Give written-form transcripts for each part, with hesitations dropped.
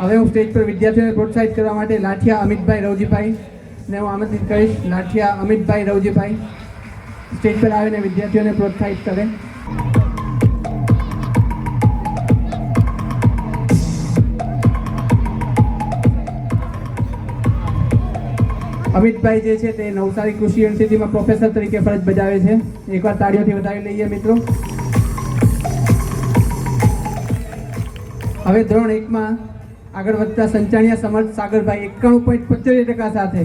હવે હું સ્ટેજ પર વિદ્યાર્થીઓને પ્રોત્સાહિત કરવા માટે લાઠિયા અમિતભાઈ રવજીભાઈ ને હું આમંત્રિત કરીશ. લાઠિયા અમિતભાઈ રવજીભાઈ સ્ટેજ પર આવીને વિદ્યાર્થીઓને પ્રોત્સાહિત કરે. અમિતભાઈ જે છે તે નવસારી કૃષિ યુનિવર્સિટીમાં પ્રોફેસર તરીકે ફરજ બજાવે છે. એકવાર તાળીઓથી વધાવી લઈએ મિત્રો. હવે ધોરણ 1માં આગળ વધતા સંચાણિયા સમર્થ સાગરભાઈ 91.75% સાથે.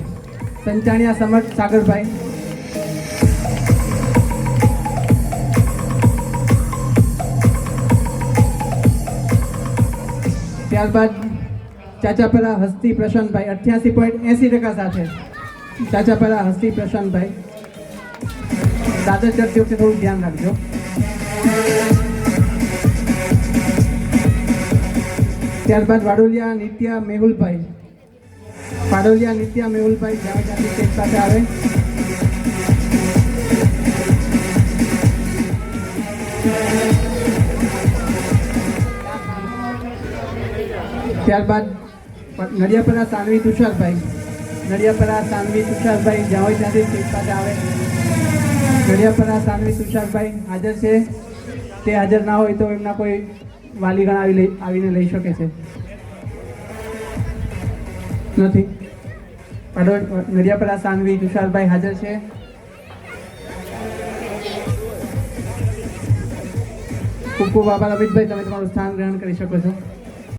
સંચાણિયા સમર્થ સાગરભાઈ. ત્યારબાદ ચાચાપરા હસ્તી પ્રશાંતભાઈ 88.80% સાથે. ચાચાપરા હસ્તી પ્રશાંતભાઈ. દાદર ચડતી વખતે થોડું ધ્યાન રાખજો. ત્યારબાદ વાડોલિયા નિત્યા મેહુલભાઈ. વાડોલિયા નિત્યા મેહુલભાઈ જ્યાં સ્ટેજ પાસે આવે. ત્યારબાદ નડિયાપરા સાનવી તુષારભાઈ. નડિયાપરા સાનવી તુષારભાઈ જ્યાં હોય ત્યાંથી સ્ટેજ પાસે આવે. નડિયાપરા સાનવી તુષારભાઈ હાજર છે. તે હાજર ના હોય તો એમના કોઈ વાલીગણ આવીને લઈ શકે છે. નથી. નડિયાપરા સાનવી તુષારભાઈ હાજર છે. ખૂબ ખૂબ આભાર અમિતભાઈ, તમે તમારું સ્થાન ગ્રહણ કરી શકો છો.